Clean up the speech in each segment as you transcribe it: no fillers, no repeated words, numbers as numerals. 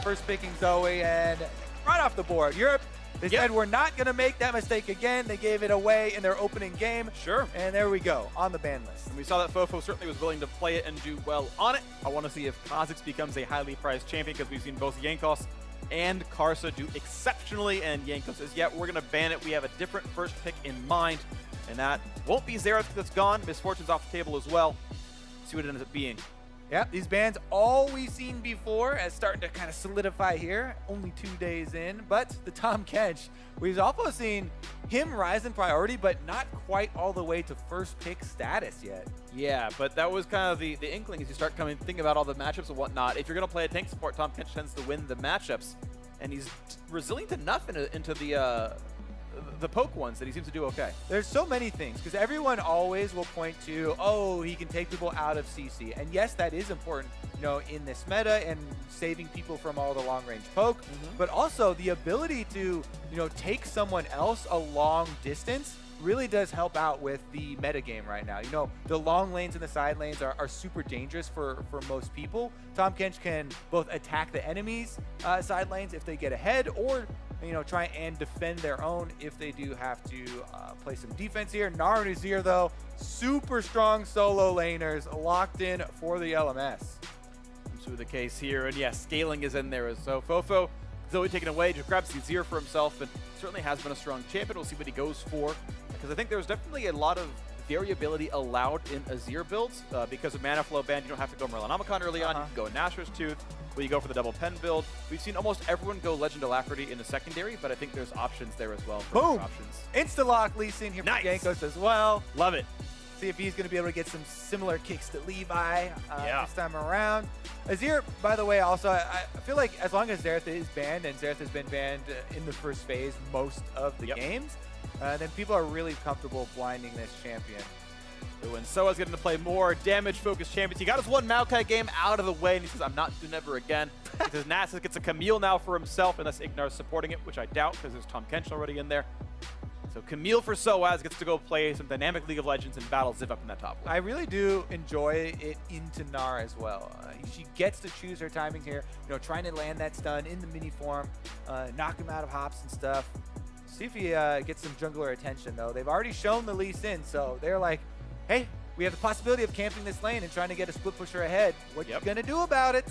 first picking Zoe, and right off the board, Europe, they said we're not going to make that mistake again. They gave it away in their opening game. Sure. And there we go, on the ban list. And we saw that Fofo certainly was willing to play it and do well on it. I want to see if Kha'Zix becomes a highly prized champion, because we've seen both Jankos and Karsa do exceptionally, and Jankos says, yeah, we're going to ban it. We have a different first pick in mind, and that won't be Xerath that's gone. Misfortune's off the table as well. See what it ends up being. Yep, these bans, all we've seen before, as starting to kind of solidify here, only 2 days in. But the Tahm Kench, we've also seen him rise in priority, but not quite all the way to first pick status yet. Yeah, but that was kind of the inkling as you start thinking about all the matchups and whatnot. If you're going to play a tank support, Tahm Kench tends to win the matchups, and he's resilient enough into the poke ones that he seems to do okay. There's so many things, because everyone always will point to, oh, he can take people out of CC. And yes, that is important, you know, in this meta and saving people from all the long-range poke, but also the ability to, you know, take someone else a long distance really does help out with the meta game right now. You know, the long lanes and the side lanes are super dangerous for most people. Tahm Kench can both attack the enemy's side lanes if they get ahead, or, you know, try and defend their own if they do have to play some defense here. Gnar and Azir, though, super strong solo laners locked in for the LMS. That's the case here, and yeah, scaling is in there. So Fofo, Zoe taken away, just grabs the Azir for himself, and certainly has been a strong champion. We'll see what he goes for, because I think there's definitely a lot of variability allowed in Azir builds. Because of mana flow ban, you don't have to go Merlanomicon early on. You can go Nashor's Tooth, where you go for the double pen build. We've seen almost everyone go Legend Alacrity in the secondary, but I think there's options there as well. Boom! Options. Insta-lock Lee Sin here for Jankos as well. Love it. See if he's going to be able to get some similar kicks to Levi this time around. Azir, by the way, also, I feel like as long as Xerath is banned, and Xerath has been banned in the first phase most of the games, then people are really comfortable blinding this champion. And Soa's getting to play more damage-focused champions. He got his one Maokai game out of the way, and he says, I'm not doing ever again. He says Nasus gets a Camille now for himself, unless Ignar's supporting it, which I doubt, because there's Tahm Kench already in there. So Camille for Soaz gets to go play some dynamic League of Legends and battle Ziv up in that top lane. I really do enjoy it into Gnar as well. She gets to choose her timing here, you know, trying to land that stun in the mini form, knock him out of hops and stuff. See if he gets some jungler attention, though. They've already shown the Lee Sin, so they're like, hey, we have the possibility of camping this lane and trying to get a split pusher ahead. What you gonna do about it?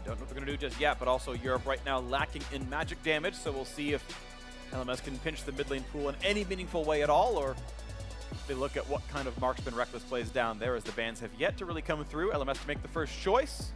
Don't know what they're gonna do just yet, but also Europe right now lacking in magic damage, so we'll see if LMS can pinch the mid lane pool in any meaningful way at all, or if they look at what kind of marksman Reckless plays down there, as the bans have yet to really come through. LMS to make the first choice,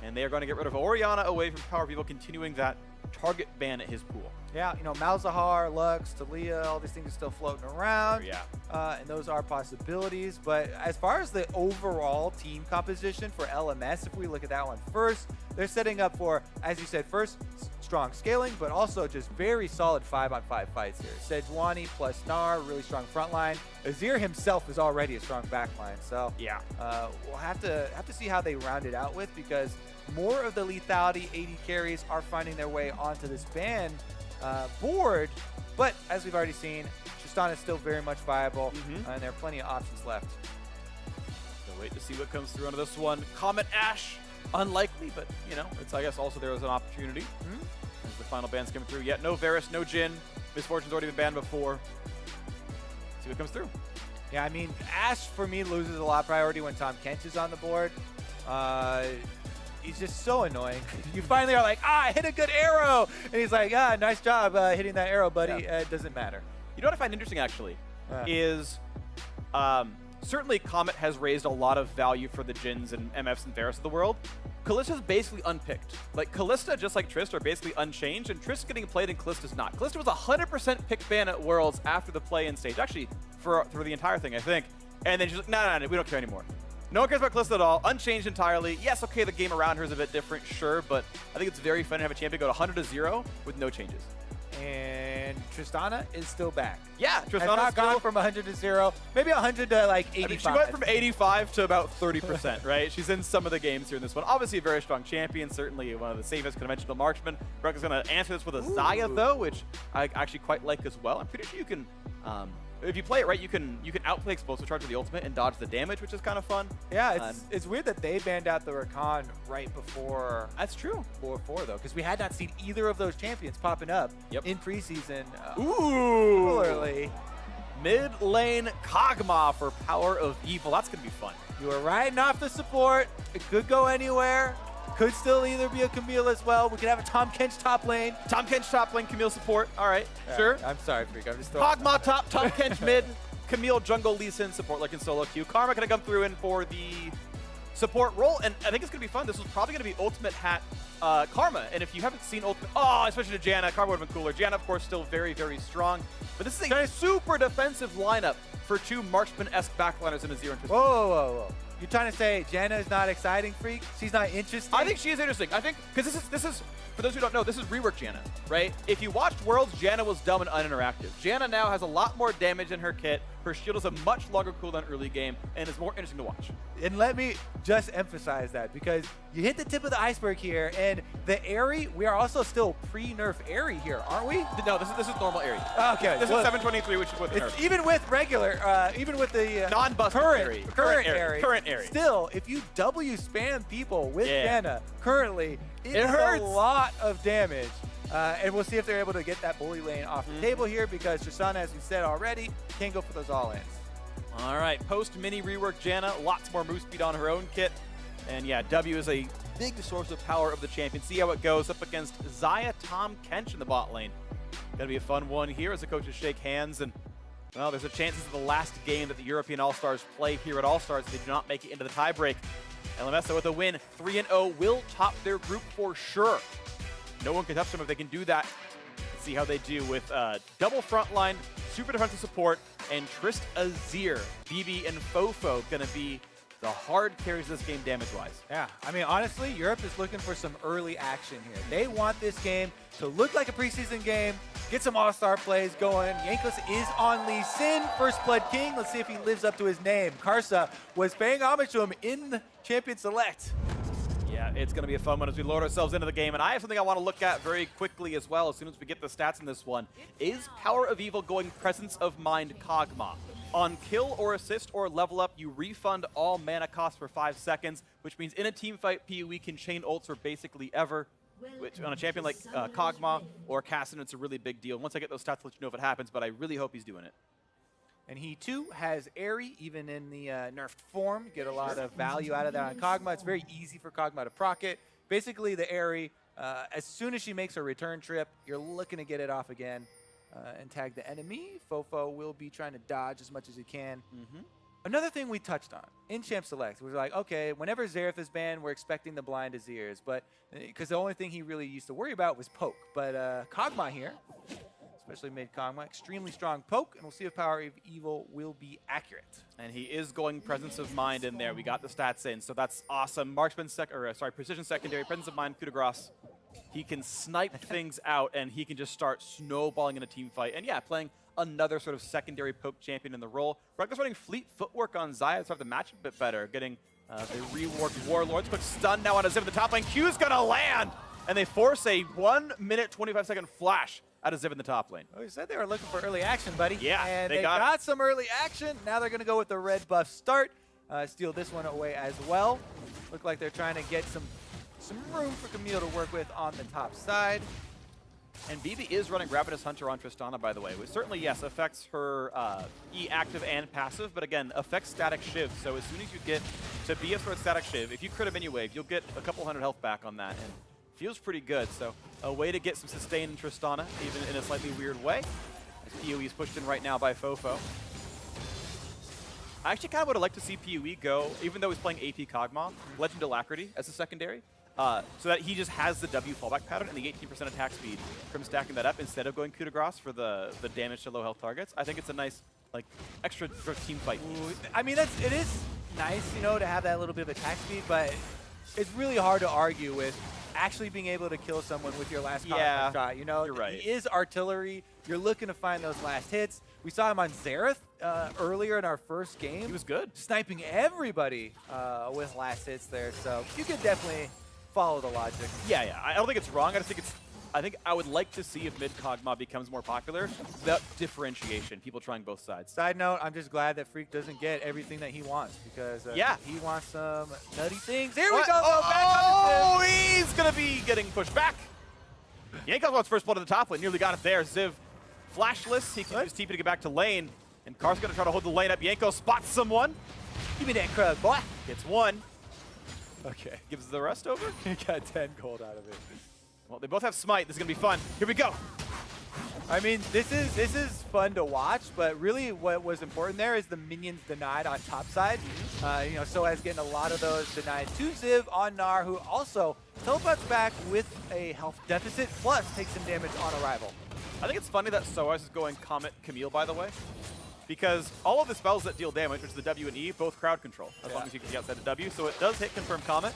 and they are going to get rid of Orianna away from Power People, continuing that target ban at his pool. Yeah, you know, Malzahar, Lux, Talia, all these things are still floating around. And those are possibilities. But as far as the overall team composition for LMS, if we look at that one first, they're setting up for, as you said, first, strong scaling, but also just very solid 5-on-5 fights here. Sejuani plus Gnar, really strong front line. Azir himself is already a strong back line. So we'll have to see how they round it out with, because more of the lethality 80 carries are finding their way onto this ban board. But as we've already seen, Tristana is still very much viable, and there are plenty of options left. So wait to see what comes through on this one. Comet Ash, unlikely, but you know, it's, I guess also there was an opportunity. As the final ban's coming through. Yet no Varus, no Jhin. Misfortune's already been banned before. See what comes through. Yeah, I mean, Ash for me loses a lot of priority when Tahm Kench is on the board. He's just so annoying. You finally are like, I hit a good arrow! And he's like, nice job hitting that arrow, buddy. It doesn't matter. You know what I find interesting, actually, is certainly Comet has raised a lot of value for the Jins and MFs and Varus of the world. Kallista's basically unpicked. Like, Kallista, just like Trist, are basically unchanged, and Trist getting played and Kallista's not. Kallista was 100% pick ban at Worlds after the play-in stage, actually, for the entire thing, I think. And then she's like, no, we don't care anymore. No one cares about Kalista at all, unchanged entirely. Yes, okay, the game around her is a bit different, sure, but I think it's very fun to have a champion go to 100-0 with no changes. And Tristana is still back. Yeah, Tristana's not gone from 100 to 0, maybe 100 to like 85. I mean, she went from 85 to about 30%, right? She's in some of the games here in this one. Obviously a very strong champion, certainly one of the safest conventional marksmen. Breck is going to answer this with a Xayah, though, which I actually quite like as well. I'm pretty sure you can if you play it right, you can outplay explosive charge with the ultimate and dodge the damage, which is kind of fun. Yeah, it's weird that they banned out the Rakan right before. That's true. Before though, because we had not seen either of those champions popping up in preseason. Ooh. Similarly, mid lane Kog'Maw for Power of Evil. That's gonna be fun. You were riding off the support. It could go anywhere. Could still either be a Camille as well. We could have a Tom Kench top lane. Tom Kench top lane, Camille support. All right, sure. I'm sorry, Freak. I'm just throwing Kog'Maw top, Tom Kench mid, Camille jungle, Lee Sin support like in solo queue. Karma gonna come through in for the support role, and I think it's gonna be fun. This was probably gonna be Ultimate Hat Karma, and if you haven't seen Ultimate, especially to Janna, Karma would have been cooler. Janna, of course, still very, very strong, but this is a super defensive lineup for two marksman-esque backliners in a zero. Whoa, whoa, whoa, whoa. You're trying to say Janna is not exciting, Freak? She's not interesting? I think she is interesting. I think, because this is, for those who don't know, this is rework Janna, right? If you watched Worlds, Janna was dumb and uninteractive. Janna now has a lot more damage in her kit. Her shield is a much longer cooldown early game, and is more interesting to watch. And let me just emphasize that, because you hit the tip of the iceberg here, and the Aerie, we are also still pre-nerf Aerie here, aren't we? No, this is normal Aerie. Okay. This is 723, which is with the nerf. Even with regular, even with the non-busted Aerie. Current Aerie. Aerie. Still, if you W spam people with Janna currently, it hurts. a lot of damage. And we'll see if they're able to get that bully lane off the table here, because Tristana, as we said already, can go for those all-ins. All right, post-mini rework Janna, lots more move speed on her own kit. And yeah, W is a big source of power of the champion. See how it goes up against Xayah, Tom Kench in the bot lane. Gonna be a fun one here as the coaches shake hands. And, well, there's a chance this is the last game that the European All-Stars play here at All-Stars if they do not make it into the tiebreak. LMS with a win, 3-0, will top their group for sure. No one can touch them if they can do that. Let's see how they do with double frontline, super defensive support, and Trist Azir. BB and Fofo gonna be the hard carries this game damage-wise. Yeah, I mean, honestly, Europe is looking for some early action here. They want this game to look like a preseason game, get some all-star plays going. Jankos is on Lee Sin, First Blood King. Let's see if he lives up to his name. Karsa was paying homage to him in the Champion Select. Yeah, it's going to be a fun one as we load ourselves into the game. And I have something I want to look at very quickly as well as soon as we get the stats in this one. Is Power of Evil going Presence of Mind Kog'Maw? On kill or assist or level up, you refund all mana cost for 5 seconds, which means in a team fight, PoE can chain ults for basically ever, which on a champion like Kog'Maw or Cassin, it's a really big deal. Once I get those stats, I'll let you know if it happens, but I really hope he's doing it. And he, too, has Aerie, even in the nerfed form. Get a lot of value out of that on Kog'Maw. It's very easy for Kog'Maw to proc it. Basically, the Aerie, as soon as she makes her return trip, you're looking to get it off again and tag the enemy. Fofo will be trying to dodge as much as he can. Another thing we touched on in Champ Select, we were like, okay, whenever Xerath is banned, we're expecting the blind Azirs, but because the only thing he really used to worry about was poke. But Kog'Maw here, especially mid Kog'Maw, extremely strong poke, and we'll see if Power of Evil will be accurate. And he is going Presence of Mind in there. We got the stats in, so that's awesome. Marksman Precision Secondary, Presence of Mind, coup de grace. He can snipe things out, and he can just start snowballing in a team fight. And yeah, playing another sort of secondary poke champion in the role. Rugger's running Fleet Footwork on Xayah to start the match a bit better, getting the reworked Warlords. Quick stun now on Azir in the top lane. Q's gonna land, and they force a 1 minute 25-second flash out of Ziv in the top lane. Oh, you said they were looking for early action, buddy. Yeah, and they got some early action. Now they're going to go with the red buff start. Steal this one away as well. Look like they're trying to get some room for Camille to work with on the top side. And BB is running Ravenous Hunter on Tristana, by the way, which certainly, yes, affects her E active and passive, but again, affects static Shiv. So as soon as you get to be a sort of static Shiv, if you crit a mini wave, you'll get a couple hundred health back on that. And feels pretty good, so a way to get some sustain in Tristana, even in a slightly weird way. As PoE is pushed in right now by Fofo. I actually kind of would have liked to see PoE go, even though he's playing AP Kog'Maw, Legend Alacrity as a secondary, so that he just has the W fallback pattern and the 18% attack speed from stacking that up instead of going coup de grace for the damage to low health targets. I think it's a nice, like, extra team fight piece. I mean, it is nice, you know, to have that little bit of attack speed, but it's really hard to argue with actually being able to kill someone with your last shot. You know, you're right. He is artillery. You're looking to find those last hits. We saw him on Xerath earlier in our first game. He was good. Sniping everybody with last hits there. So you could definitely follow the logic. Yeah, I don't think it's wrong. I just think it's I think I would like to see if mid-Kog'Maw becomes more popular, that differentiation, people trying both sides. Side note, I'm just glad that Freak doesn't get everything that he wants because he wants some nutty things. There we go. Oh, he's going to be getting pushed back. Jankos wants first blood at the top lane, nearly got it there. Ziv flashless, he can use TP to get back to lane. And Kar's going to try to hold the lane up. Jankos spots someone. Give me that crud, boy. Gets one. Okay. Gives the rest over. He got 10 gold out of it. Well, they both have smite. This is going to be fun. Here we go. I mean, this is fun to watch, but really what was important there is the minions denied on top side. You know, Soaz getting a lot of those denied to Ziv on Gnar, who also teleports back with a health deficit, plus takes some damage on arrival. I think it's funny that Soaz is going Comet Camille, by the way, because all of the spells that deal damage, which is the W and E, both crowd control, as long as you can get outside the W. So it does hit confirm Comet.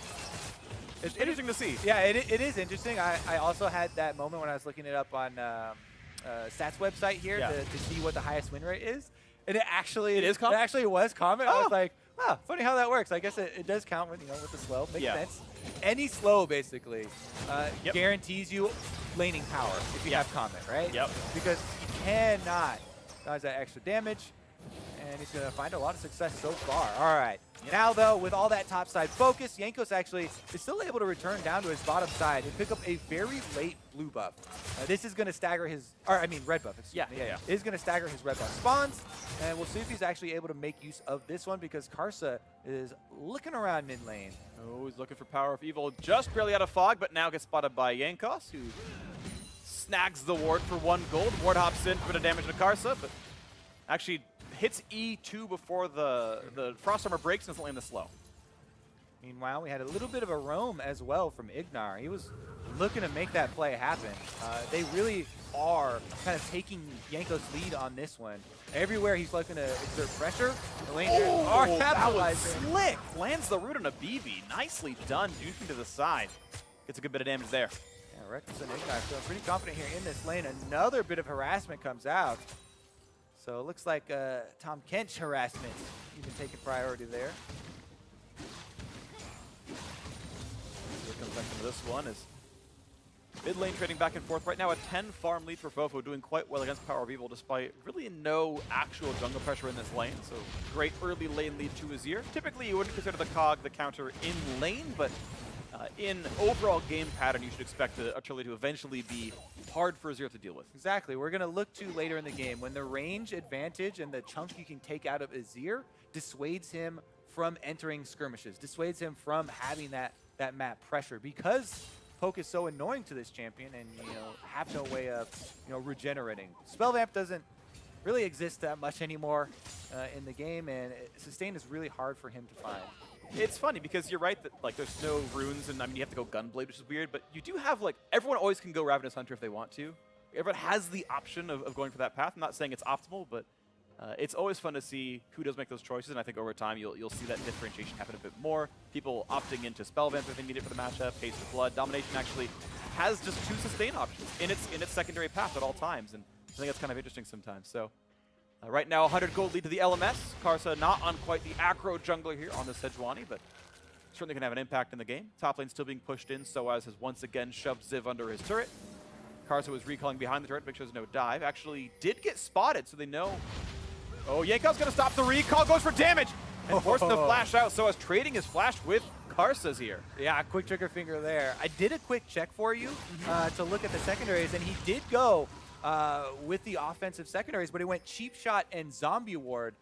It's interesting to see. Yeah, it is interesting. I also had that moment when I was looking it up on Stats website here to see what the highest win rate is. And it actually is Comet? It actually was Comet. I was like, oh, funny how that works. I guess it does count with, with the slow. Makes sense. Any slow basically guarantees you laning power if you have Comet, right? Yep. Because you cannot dodge that extra damage. And he's going to find a lot of success so far. All right. Now, though, with all that topside focus, Jankos actually is still able to return down to his bottom side and pick up a very late blue buff. This is going to stagger his, red buff. Excuse me. It is going to stagger his red buff spawns. And we'll see if he's actually able to make use of this one because Karsa is looking around mid lane. Oh, he's looking for Power of Evil. Just barely out of fog, but now gets spotted by Jankos, who snags the ward for 1 gold. Ward hops in for a bit of damage to Karsa, but actually hits E2 before the Frost Armor breaks and doesn't land the slow. Meanwhile, we had a little bit of a roam as well from Ignar. He was looking to make that play happen. They really are kind of taking Jankos' lead on this one. Everywhere he's looking to exert pressure, the laners are capitalizing. That was slick. Lands the root on a BB. Nicely done, juicing to the side. Gets a good bit of damage there. Yeah, Reckless and Ignar feeling pretty confident here in this lane. Another bit of harassment comes out. So it looks like Tom Kench harassment even taking priority there. Here comes back into this one is mid lane trading back and forth. Right now a 10 farm lead for Fofo, doing quite well against Power of Evil despite really no actual jungle pressure in this lane. So great early lane lead to Azir. Typically you wouldn't consider the Cog the counter in lane, but in overall game pattern, you should expect Achilles to eventually be hard for Azir to deal with. Exactly. We're going to look to later in the game when the range advantage and the chunk you can take out of Azir dissuades him from entering skirmishes, dissuades him from having that map pressure because poke is so annoying to this champion and have no way of regenerating. Spell Vamp doesn't really exist that much anymore in the game, and sustain is really hard for him to find. It's funny because you're right that there's no runes and you have to go Gunblade, which is weird, but you do have everyone always can go Ravenous Hunter if they want to. Everyone has the option of going for that path. I'm not saying it's optimal, but it's always fun to see who does make those choices, and I think over time you'll see that differentiation happen a bit more. People opting into Spell Vamp if they need it for the matchup, Haste of Blood. Domination actually has just 2 sustain options in its secondary path at all times, and I think that's kind of interesting sometimes. So right now, 100 gold lead to the LMS. Karsa not on quite the aggro jungler here on the Sejuani, but certainly can have an impact in the game. Top lane still being pushed in. Soaz has once again shoved Ziv under his turret. Karsa was recalling behind the turret, make sure there's no dive. Actually did get spotted, so they know. Oh, Yankov's going to stop the recall, goes for damage, and forcing the flash out. Soaz trading his flash with Karsa's here. Yeah, quick trigger finger there. I did a quick check for you to look at the secondaries, and he did go with the offensive secondaries, but he went cheap shot and zombie ward.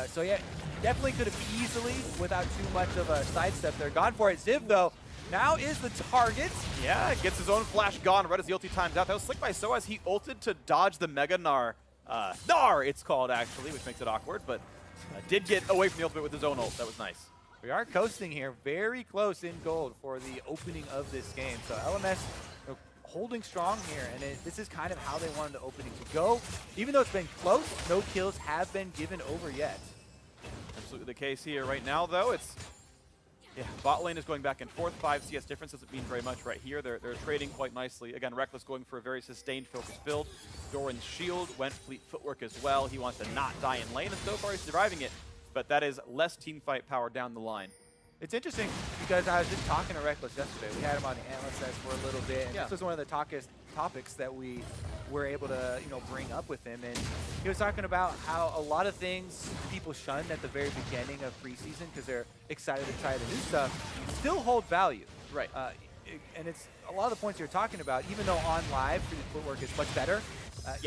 So yeah, definitely could have easily, without too much of a sidestep there, gone for it. Ziv, though, now is the target. Yeah, gets his own flash gone right as the ulti times out. That was slick by Soaz. He ulted to dodge the Mega Gnar. Gnar, it's called, actually, which makes it awkward, but did get away from the ultimate with his own ult. That was nice. We are coasting here, very close in gold for the opening of this game. So LMS holding strong here, and this is kind of how they wanted the opening to go. Even though it's been close, no kills have been given over yet. Absolutely the case here. Right now, though, it's bot lane is going back and forth. 5 CS difference doesn't mean very much right here. They're trading quite nicely. Again, Reckless going for a very sustained focus build. Doran's shield went fleet footwork as well. He wants to not die in lane, and so far he's surviving it. But that is less team fight power down the line. It's interesting because I was just talking to Reckless yesterday. We had him on the analyst desk for a little bit, and this was one of the topics that we were able to, bring up with him. And he was talking about how a lot of things people shunned at the very beginning of preseason because they're excited to try the new stuff still hold value. Right. And it's a lot of the points you're talking about, even though on live, 3D footwork is much better.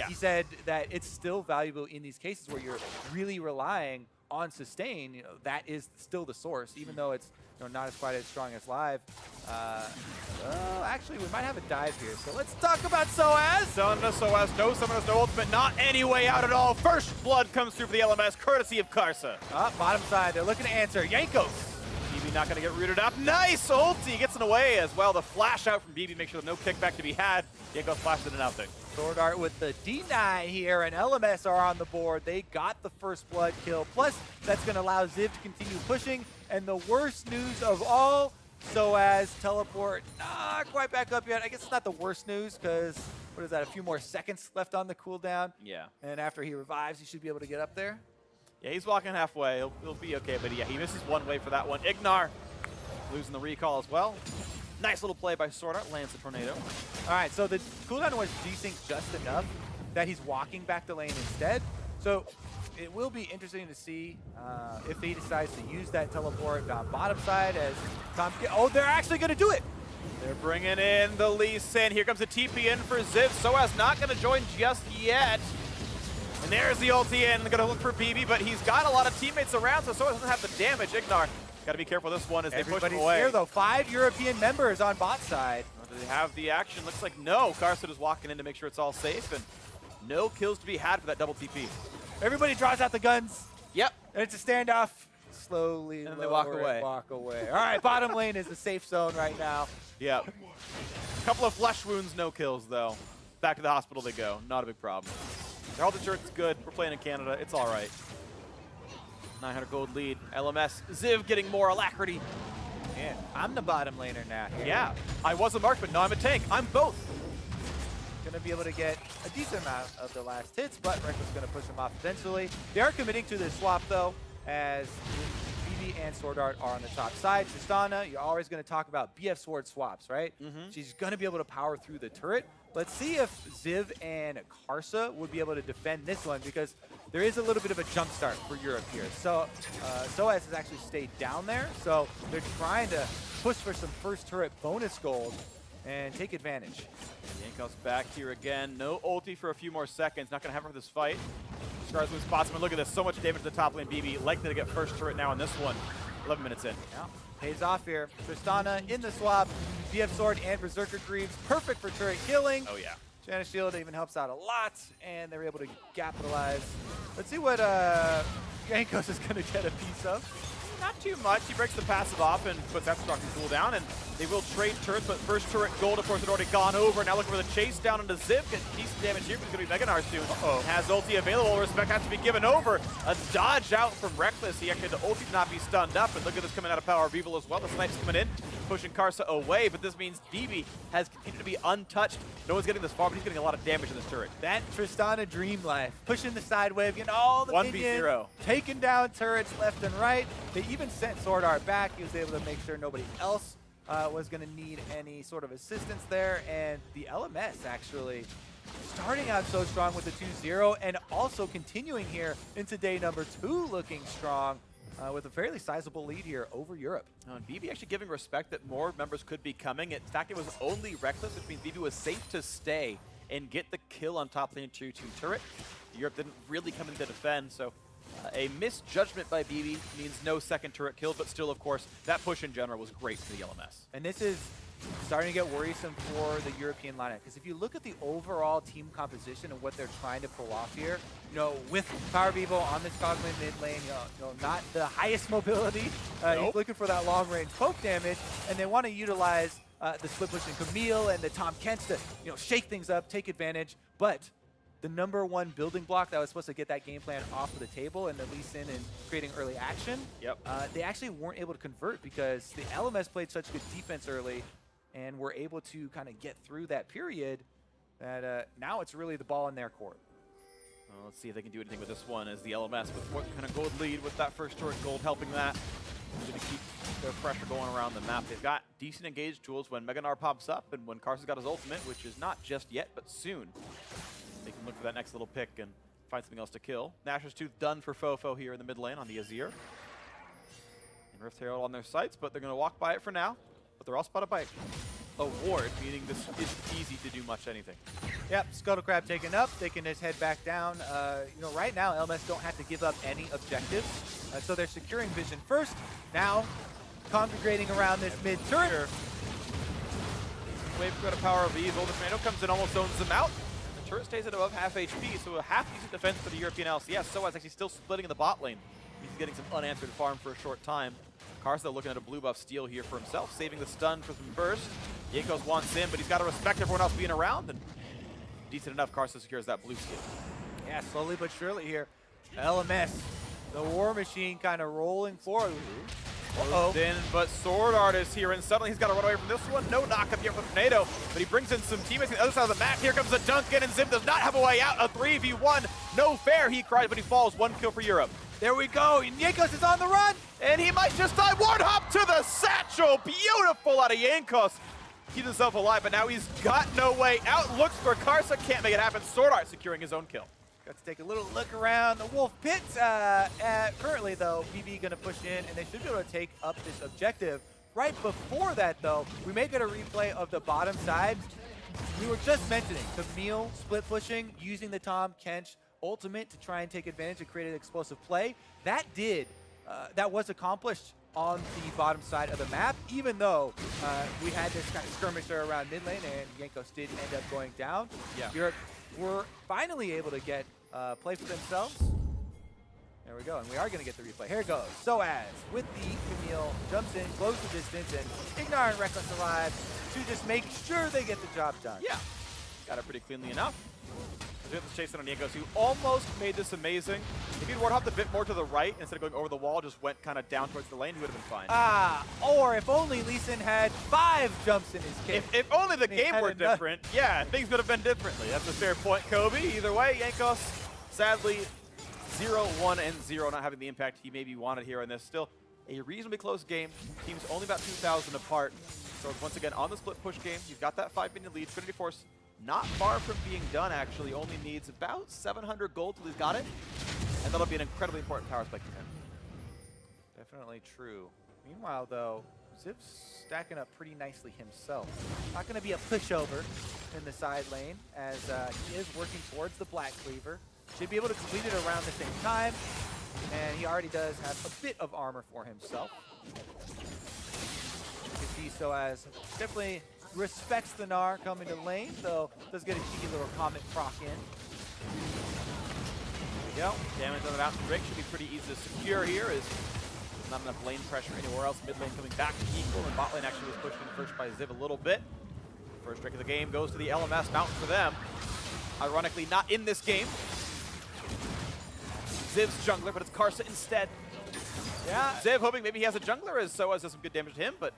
He said that it's still valuable in these cases where you're really relying on sustain. That is still the source, even though it's not as quite as strong as live. Well, actually, we might have a dive here. So let's talk about Soaz. Soaz, no summoners, no ultimate, not any way out at all. First blood comes through for the LMS, courtesy of Karsa. Bottom side, they're looking to answer. Yankos. BB not going to get rooted up. Nice ulti, gets in the way as well. The flash out from BB makes sure there's no kickback to be had. Yankos flashed it and out there. Sword Art with the D9 here, and LMS are on the board. They got the first blood kill. Plus, that's going to allow Ziv to continue pushing. And the worst news of all, Soaz teleport not quite back up yet. I guess it's not the worst news because, what is that, a few more seconds left on the cooldown. Yeah. And after he revives, he should be able to get up there. Yeah, he's walking halfway. He'll be okay, but yeah, he misses one wave for that one. Ignar losing the recall as well. Nice little play by Sword Art, lands the tornado. All right, so the cooldown was desynced just enough that he's walking back the lane instead. So it will be interesting to see if he decides to use that teleport down bottom side as Tom. Oh, they're actually going to do it. They're bringing in the Lee Sin. Here comes the TP in for Ziv. Soaz not going to join just yet. And there's the ulti in. They're going to look for BB, but he's got a lot of teammates around, so Soaz doesn't have the damage. Ignar, got to be careful this one as they push him away. Here, though. 5 European members on bot side. Do they have the action? Looks like no. Karsa is walking in to make sure it's all safe, and no kills to be had for that double TP. Everybody draws out the guns. Yep. And it's a standoff. Slowly, and they walk away. All right, bottom lane is the safe zone right now. Yep. A couple of flesh wounds, no kills, though. Back to the hospital they go. Not a big problem. Their health insurance is good. We're playing in Canada. It's all right. 900 gold lead. LMS. Ziv getting more alacrity. Man, I'm the bottom laner now. Yeah. I was a mark, but now I'm a tank. I'm both. Going to be able to get a decent amount of the last hits, but Reckless going to push him off eventually. They are committing to this swap, though, as BB and Sword Art are on the top side. Tristana, you're always going to talk about BF Sword swaps, right? She's going to be able to power through the turret. Let's see if Ziv and Karsa would be able to defend this one, because there is a little bit of a jump start for Europe here. So Soaz has actually stayed down there, so they're trying to push for some first turret bonus gold and take advantage. Yankos back here again. No ulti for a few more seconds. Not going to have her for this fight. Scars with Spotsman. Look at this. So much damage to the top lane. BB likely to get first turret now in this one. 11 minutes in. Yeah. Pays off here. Tristana in the swap. BF Sword and Berserker Greaves. Perfect for turret killing. Oh, yeah. Janus Shield even helps out a lot, and they're able to capitalize. Let's see what Yankos is going to get a piece of. Not too much. He breaks the passive off and puts that destruction cooldown, and they will trade turrets, but first turret gold, of course, had already gone over. Now looking for the chase down into Ziv. Gets decent damage here, but it's going to be Meganar soon. Has ulti available. Respect has to be given over. A dodge out from Reckless. He actually had the ulti to not be stunned up, and look at this coming out of Power of Evil as well. The snipes coming in, pushing Karsa away, but this means BB has continued to be untouched. No one's getting this far, but he's getting a lot of damage in this turret. That Tristana dream life. Pushing the side wave, getting all the minions, 1v0. taking down turrets left and right. They even sent Sword Art back. He was able to make sure nobody else was going to need any sort of assistance there. And the LMS actually starting out so strong with the 2-0 and also continuing here into day number 2 looking strong with a fairly sizable lead here over Europe. And BB actually giving respect that more members could be coming. In fact, it was only Reckless, which means BB was safe to stay and get the kill on top lane 2-2 turret. Europe didn't really come in to defend, so a misjudgment by BB means no second turret kill, but still, of course, that push in general was great for the LMS. And this is starting to get worrisome for the European lineup, because if you look at the overall team composition and what they're trying to pull off here, with Power of Evil on this Coglin mid lane, not the highest mobility, he's looking for that long-range poke damage, and they want to utilize the split push and Camille and the Tom Kents to shake things up, take advantage, but the #1 building block that was supposed to get that game plan off of the table and the Lee Sin and creating early action, they actually weren't able to convert because the LMS played such good defense early and were able to kind of get through that period that now it's really the ball in their court. Well, let's see if they can do anything with this one as the LMS with what kind of gold lead with that first turret gold helping that. going to keep their pressure going around the map. They've got decent engaged tools when Mega Gnar pops up and when Carson's got his ultimate, which is not just yet, but soon. They can look for that next little pick and find something else to kill. Nashor's Tooth done for Fofo here in the mid lane on the Azir. And Rift Herald on their sights, but they're going to walk by it for now. But they're all spotted by a ward, meaning this isn't easy to do much anything. Yep, Scuttle Crab taken up. They can just head back down. You know, right now, LMS don't have to give up any objectives. So they're securing vision first. Now, congregating around this mid turret. Wave got a power of evil. The tornado comes in, almost zones them out. And the turret stays at above half HP, so a half decent defense for the European LCS. So is actually still splitting in the bot lane. He's getting some unanswered farm for a short time. Karsa looking at a blue buff steal here for himself, saving the stun for some burst. Jankos wants in, but he's got to respect everyone else being around. And decent enough, Karsa secures that blue steal. Yeah, slowly but surely here. LMS, the war machine kind of rolling forward. Uh-oh. Then, but Sword Art is here, and suddenly he's got to run away from this one. No knock-up here from Tornado, but he brings in some teammates on the other side of the map. Here comes the Duncan, and Zim does not have a way out. A 3v1, no fair, he cries, but he falls. 1 kill for Europe. There we go, and Jankos is on the run. And he might just die. Ward hop to the satchel. Beautiful out of Jankos. Keeps himself alive, but now he's got no way out. Looks for Karsa, can't make it happen. Sword Art securing his own kill. Got to take a little look around the Wolf Pits. Currently, though, BB going to push in, and they should be able to take up this objective. Right before that, though, we may get a replay of the bottom side. We were just mentioning Camille split pushing, using the Tom Kench ultimate to try and take advantage and create an explosive play. That was accomplished on the bottom side of the map, even though we had this kind of skirmisher around mid lane, and Jankos did end up going down. Yeah. Europe were finally able to get play for themselves. There we go, and we are going to get the replay. Here it goes. Soaz with the Camille jumps in, close the distance, and Ignar and Reckless arrive to just make sure they get the job done. Yeah, got it pretty cleanly enough. We have to chase in on Jankos, who almost made this amazing. If he'd ward hopped a bit more to the right instead of going over the wall, just went kind of down towards the lane, he would have been fine. Or if only Lee Sin had 5 jumps in his kick. If only the game were different, yeah, things would have been differently. That's a fair point, Kobe. Either way, Jankos, sadly, 0-1 and 0, not having the impact he maybe wanted here in this. Still a reasonably close game. Teams only about 2,000 apart. So once again, on the split push game, you've got that 5-minute lead. Trinity Force not far from being done, actually. Only needs about 700 gold till he's got it. And that'll be an incredibly important power spike for him. Definitely true. Meanwhile, though, Zip's stacking up pretty nicely himself. Not going to be a pushover in the side lane, as he is working towards the Black Cleaver. Should be able to complete it around the same time. And he already does have a bit of armor for himself. You can see Soaz definitely respects the Gnar coming to lane, so does get a cheeky little Comet proc in. There we go. Damage on the mountain break should be pretty easy to secure here, as there's not enough lane pressure anywhere else. Mid lane coming back to equal, and bot lane actually was pushed in first by Ziv a little bit. First trick of the game goes to the LMS mountain for them. Ironically, not in this game. Ziv's jungler, but it's Karsa instead. Yeah. Ziv hoping maybe he has a jungler, as Soaz does some good damage to him, but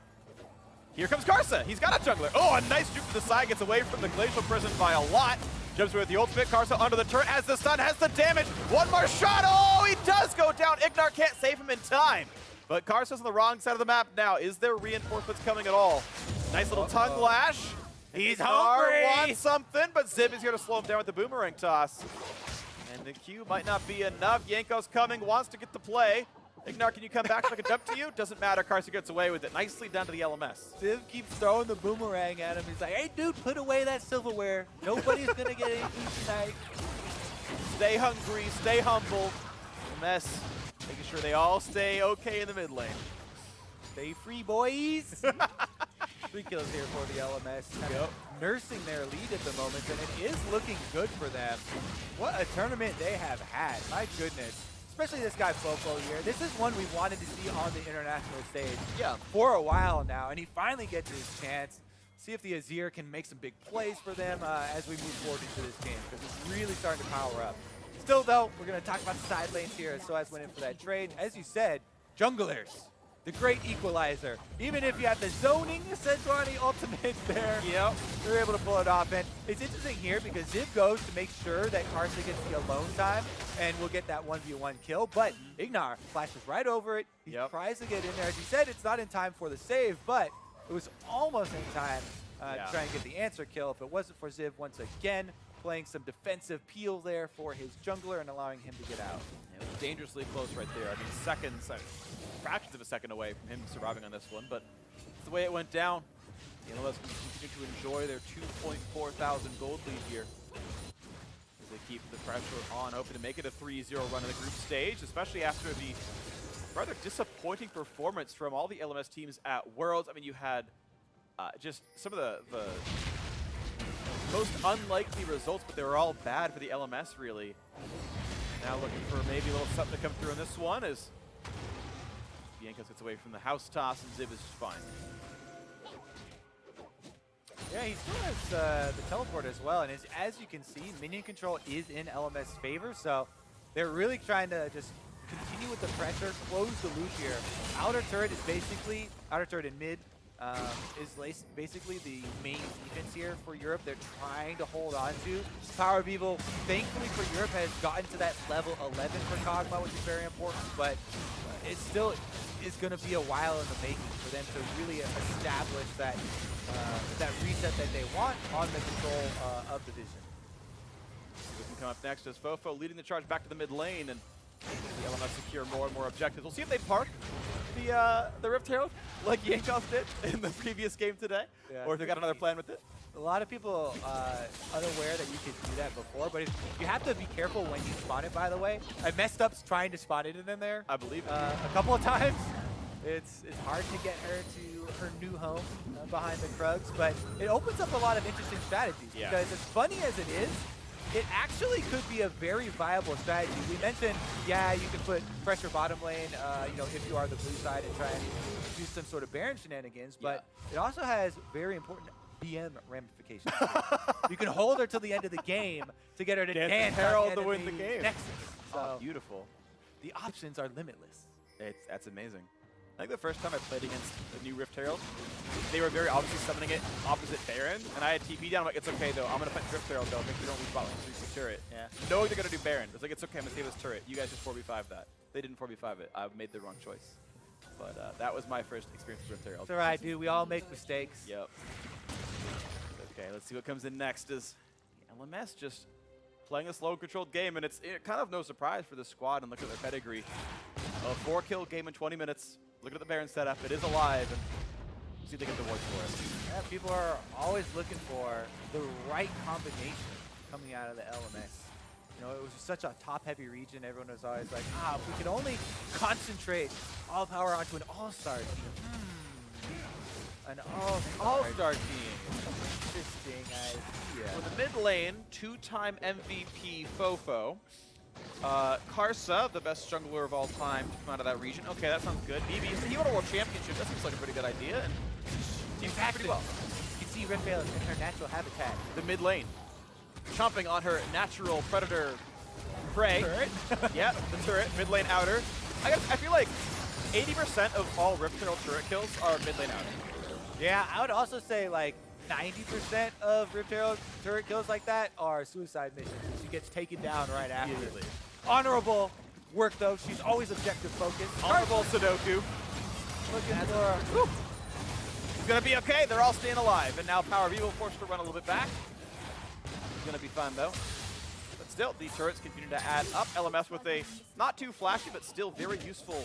here comes Karsa. He's got a jungler. Oh, a nice juke to the side. Gets away from the Glacial Prison by a lot. Jumps with the ultimate. Karsa under the turret as the stun has the damage. One more shot. Oh, he does go down. Ignar can't save him in time. But Karsa's on the wrong side of the map now. Is there reinforcements coming at all? Nice little tongue lash. He's Ignar hungry. wants something, but Ziv is here to slow him down with the boomerang toss. And the Q might not be enough. Jankos coming, wants to get the play. Ignar, can you come back so I can jump to you? Doesn't matter. Karsa gets away with it. Nicely done to the LMS. Ziv keeps throwing the boomerang at him. He's like, hey, dude, put away that silverware. Nobody's going to get anything tonight. Stay hungry, stay humble. LMS making sure they all stay okay in the mid lane. Stay free, boys. 3 kills here for the LMS. Yep. Nursing their lead at the moment, and it is looking good for them. What a tournament they have had. My goodness. Especially this guy Fofo here. This is one we wanted to see on the international stage for a while now, and he finally gets his chance. See if the Azir can make some big plays for them as we move forward into this game, because it's really starting to power up. Still, though, we're going to talk about the side lanes here as Soaz went in for that trade. As you said, junglers. the great equalizer. Even if you have the zoning Sejuani ultimate there, they're able to pull it off. And it's interesting here because Ziv goes to make sure that Karsa gets the alone time and will get that 1v1 kill. But Ignar flashes right over it. He tries to get in there. As he said, it's not in time for the save, but it was almost in time to try and get the answer kill. If it wasn't for Ziv once again, playing some defensive peel there for his jungler and allowing him to get out. It was dangerously close right there. I mean, seconds, fractions of a second away from him surviving on this one, but it's the way it went down. The LMS continue to enjoy their 2.4 thousand gold lead here as they keep the pressure on, hoping to make it a 3-0 run in the group stage, especially after the rather disappointing performance from all the LMS teams at Worlds. I mean, you had just some of the most unlikely results, but they were all bad for the LMS, really. Now looking for maybe a little something to come through in this one as Jankos gets away from the house toss and Ziv is just fine. Yeah, he still has the teleport as well, and as you can see, minion control is in LMS favor, so they're really trying to just continue with the pressure, close the loop here. Outer turret in mid is basically the main defense here for Europe. They're trying to hold on to. Power of Evil, thankfully for Europe, has gotten to that level 11 for Kog'Maw, which is very important, but it still is going to be a while in the making for them to really establish that that reset that they want on the control of the vision. We can come up next as Fofo leading the charge back to the mid lane, and the LMS secure more and more objectives. We'll see if they park the Rift Herald like Jankos did in the previous game today, or if they got another plan with it. A lot of people unaware that you could do that before, but you have to be careful when you spawn it, by the way. I messed up trying to spawn it in there. I believe it. A couple of times. It's hard to get her to her new home behind the Krugs, but it opens up a lot of interesting strategies. Because as funny as it is, it actually could be a very viable strategy. We mentioned, you can put pressure bottom lane, if you are the blue side and try and do some sort of Baron shenanigans, but it also has very important BM ramifications. You can hold her till the end of the game to get her to dance Herald to win the game. Nexus. So beautiful. The options are limitless. That's amazing. I think the first time I played against the new Rift Herald, they were very obviously summoning it opposite Baron, and I had TP down. I'm like, it's okay though. I'm gonna fight Rift Herald though. Make sure you don't lose bot lane. 3-6 turret. Knowing they're gonna do Baron, it's like it's okay. I'm gonna save this turret. You guys just 4v5 that. They didn't 4v5 it. I made the wrong choice. But that was my first experience with Rift Herald. It's alright, dude. We all make mistakes. Yep. Okay, let's see what comes in next. Is LMS just playing a slow, controlled game, and it's kind of no surprise for this squad. And look at their pedigree. A 4-kill game in 20 minutes. Look at the Baron setup. It is alive, and see if they get the wards for it. Yeah, people are always looking for the right combination coming out of the LMS. You know, it was such a top-heavy region. Everyone was always like, if we could only concentrate all power onto an all-star team. An all-star team. Interesting idea. For the mid lane, 2-time MVP Fofo. Karsa, the best jungler of all time, to come out of that region. Okay, that sounds good. BB, he won a world championship. That seems like a pretty good idea. And in fact, pretty well. You can see Rift Herald in her natural habitat. The mid lane, chomping on her natural predator prey. Turret? Yeah, the turret, mid lane outer. I feel like 80% of all Rift Herald turret kills are mid lane outer. Yeah, I would also say like 90% of Rift Herald turret kills like that are suicide missions. She gets taken down right after. Immediately. Honorable work though. She's always objective focused. Honorable Sudoku. Looking for. He's gonna be okay. They're all staying alive, and now Power of Evil forced to run a little bit back. He's gonna be fine though. But still, the turrets continue to add up. LMS with a not too flashy, but still very useful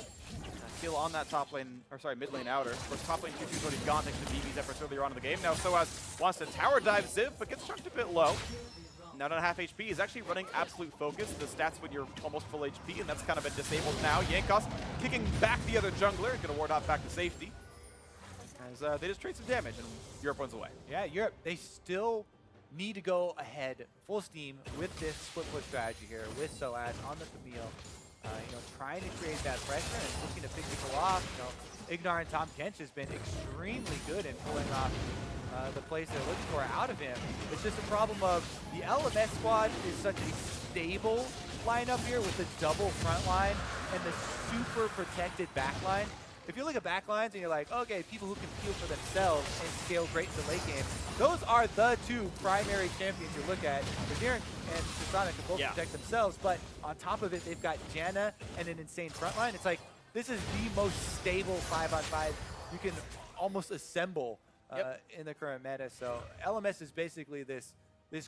kill on that top lane, or sorry, mid lane outer. Of course, top lane 2-2's already gone thanks to BB's efforts earlier on in the game. Now Soaz wants to tower dive Ziv, but gets charged a bit low. Now 9.5 HP. Is actually running absolute focus. The stats when you're almost full HP, and that's kind of been disabled now. Jankos kicking back the other jungler, gonna ward off back to safety. As they just trade some damage, and Europe runs away. Yeah, Europe, they still need to go ahead full steam with this split push strategy here with Soaz on the Camille. Trying to create that pressure and looking to pick people off. Ignar and Tom Kench has been extremely good in pulling off the plays they're looking for out of him. It's just a problem of the LMS squad is such a stable lineup here with the double front line and the super protected back line if you look at backlines and you're like, okay, people who can peel for themselves and scale great in the late game, those are the two primary champions you look at. Vizier and Tristana can both protect themselves, but on top of it, they've got Janna and an insane frontline. It's like, this is the most stable 5-on-5 you can almost assemble in the current meta. So LMS is basically this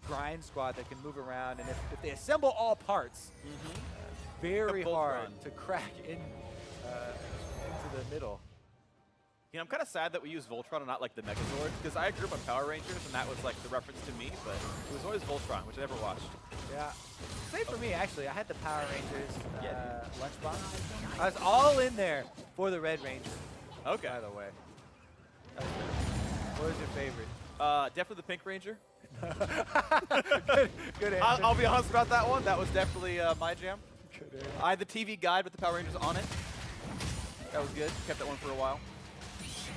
grind squad that can move around, and if they assemble all parts, very hard to crack into the middle. You know, I'm kind of sad that we use Voltron and not like the Megazord, because I grew up on Power Rangers and that was like the reference to me, but it was always Voltron, which I never watched. Yeah. Same for me, actually. I had the Power Rangers lunchbox. I was all in there for the Red Ranger. Okay. By the way. What was your favorite? Definitely the Pink Ranger. Good answer. I'll be honest about that one. That was definitely my jam. Good answer. I had the TV guide with the Power Rangers on it. That was good. Kept that one for a while.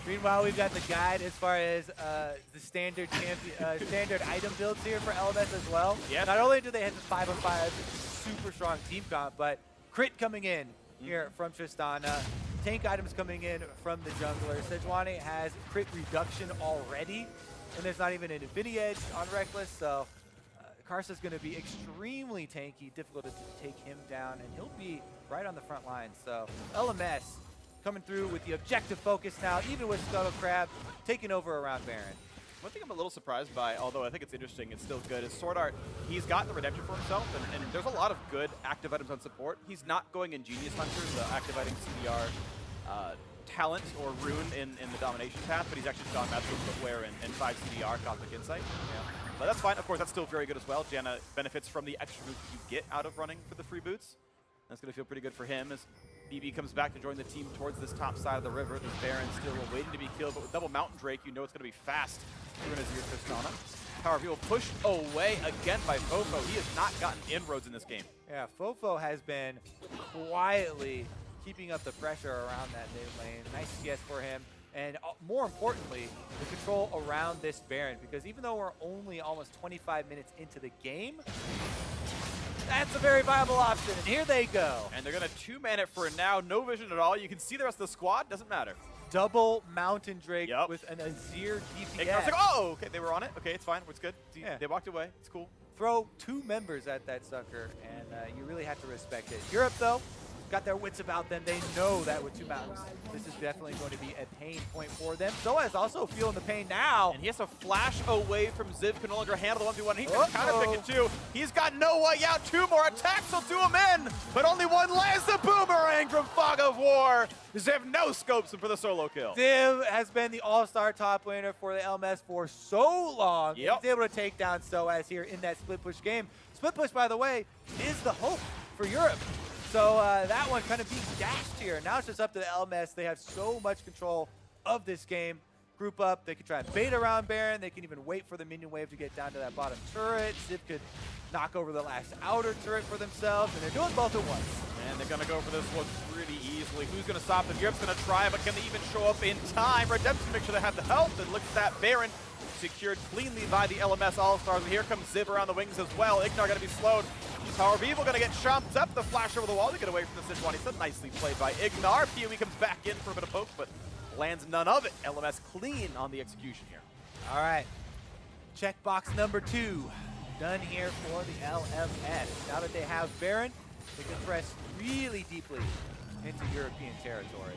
Meanwhile, we've got the guide as far as the standard standard item builds here for LMS as well. Yeah. Not only do they have the 5-on-5 super strong team comp, but crit coming in here from Tristana. Tank items coming in from the jungler. Sejuani has crit reduction already, and there's not even an Infinity Edge on Reckless, so Karsa's going to be extremely tanky, difficult to take him down, and he'll be right on the front line. So LMS coming through with the objective focus now, even with Scuttle Crab taking over around Baron. One thing I'm a little surprised by, although I think it's interesting, it's still good, is Sword Art. He's got the redemption for himself, and there's a lot of good active items on support. He's not going in Genius Hunter, the activating CDR talent or rune in the domination path, but he's actually just gone Magical Footwear and 5 CDR Cosmic Insight. Yeah. But that's fine. Of course, that's still very good as well. Janna benefits from the extra boots you get out of running for the free boots. That's going to feel pretty good for him as BB comes back to join the team towards this top side of the river. This Baron still waiting to be killed, but with double Mountain Drake, you know it's going to be fast through Nazir Tristana. Power Fuel pushed away again by Fofo. He has not gotten inroads in this game. Yeah, Fofo has been quietly keeping up the pressure around that mid lane. Nice CS for him. And more importantly, the control around this Baron, because even though we're only almost 25 minutes into the game, that's a very viable option, and here they go. And they're going to two-man it for now. No vision at all. You can see the rest of the squad. Doesn't matter. Double Mountain Drake with an Azir DPS. Like, oh, okay, they were on it. Okay, it's fine. It's good. They walked away. It's cool. Throw 2 members at that sucker, and you really have to respect it. Europe, though, got their wits about them. They know that with 2 mountains, this is definitely going to be a pain point for them. Soaz also feeling the pain now. And he has to flash away from Ziv, can no longer handle the 1v1. He can kind of pick it too. He's got no way out. 2 more attacks will do him in, but only one lands the boomerang from Fog of War. Ziv no scopes him for the solo kill. Ziv has been the all-star top laner for the LMS for so long. He's able to take down Soaz here in that split push game. Split push, by the way, is the hope for Europe. So that one kind of being dashed here. Now it's just up to the LMS. They have so much control of this game. Group up. They can try and bait around Baron. They can even wait for the minion wave to get down to that bottom turret. Ziv could knock over the last outer turret for themselves, and they're doing both at once. And they're going to go for this one pretty easily. Who's going to stop them? Europe's going to try, but can they even show up in time? Redemption make sure they have the health, and look at that. Baron secured cleanly by the LMS All-Stars. And here comes Ziv around the wings as well. Ignar going to be slowed. Power of Evil going to get chomped up. The flash over the wall to get away from the Sejuani. So nicely played by Ignar. PoE comes back in for a bit of poke, but lands none of it. LMS clean on the execution here. All right. Checkbox number 2 done here for the LMS. Now that they have Baron, they can press really deeply into European territory.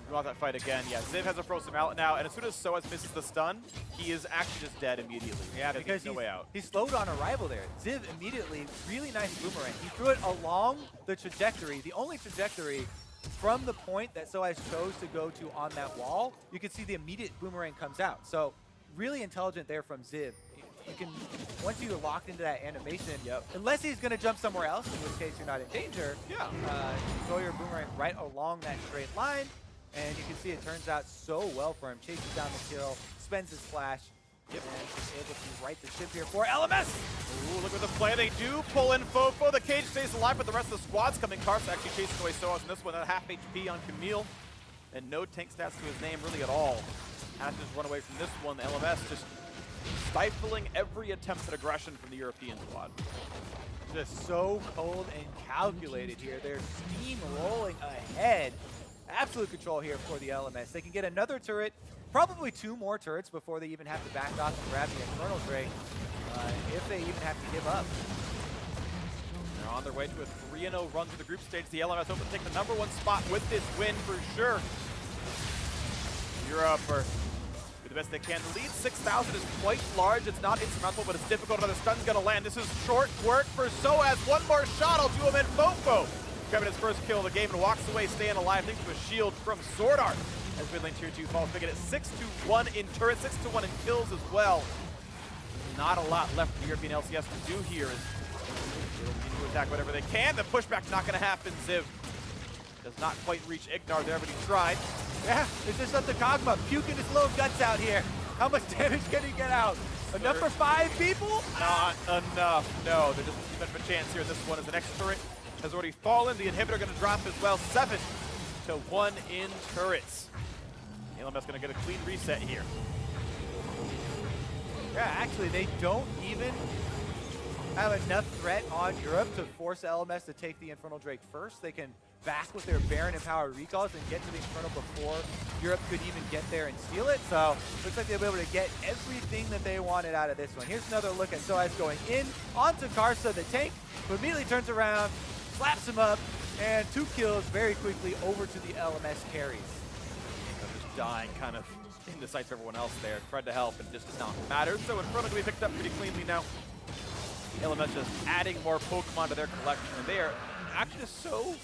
We want that fight again. Yeah, Ziv has a frozen mallet now, and as soon as Soaz misses the stun, he is actually just dead immediately. Yeah, because no way out. He's slowed on arrival there. Ziv immediately, really nice boomerang. He threw it along the trajectory, the only trajectory from the point that Soaz chose to go to on that wall. You can see the immediate boomerang comes out. So really intelligent there from Ziv. You can, once you're locked into that animation, unless he's going to jump somewhere else, in which case you're not in danger, you throw your boomerang right along that straight line. And you can see it turns out so well for him. Chases down the kill, spends his flash, and is able to right the ship here for LMS. Ooh, look at the play. They do pull in Fofo. The cage stays alive, but the rest of the squad's coming. Karsa actually chases away Soaz in this one. At half HP on Camille. And no tank stats to his name really at all. Has to just run away from this one. The LMS just stifling every attempt at aggression from the European squad. just so cold and calculated here. They're steamrolling ahead. Absolute control here for the LMS. They can get another turret, probably 2 more turrets before they even have to back off and grab the Infernal Drake, if they even have to give up. They're on their way to a 3-0 run through the group stage. The LMS hoping to take the #1 spot with this win for sure. Europe are do the best they can. The lead 6,000 is quite large. It's not insurmountable, but it's difficult. Another stun's going to land. This is short work for Soaz. One more shot. I'll do him in Fofo. Grabbing his first kill of the game and walks away, staying alive thanks to a shield from Sword Art. As mid lane tier 2 falls, making it 6-1 in turrets, 6-1 in kills as well. Not a lot left for the European LCS to do here. They'll need to attack whatever they can. The pushback's not going to happen. Ziv does not quite reach Ignar there, but he tried. Yeah, it's just up to Kog'Maw, puking his little guts out here. How much damage can he get out? Enough for 5 people? Not enough. No, they're just a bit of a chance here. This one is the next turret has already fallen. The inhibitor going to drop as well. 7-1 in turrets. LMS going to get a clean reset here. Yeah, actually, they don't even have enough threat on Europe to force LMS to take the Infernal Drake first. They can back with their Baron and Power recalls and get to the Infernal before Europe could even get there and steal it. So looks like they'll be able to get everything that they wanted out of this one. Here's another look at Soaz going in onto Karsa, the tank, who immediately turns around, slaps him up, and 2 kills very quickly over to the LMS carries. Just dying kind of in the sights of everyone else there. Tried to help and just did not matter. So Infernal can be picked up pretty cleanly now. LMS just adding more Pokemon to their collection, and they are actually just so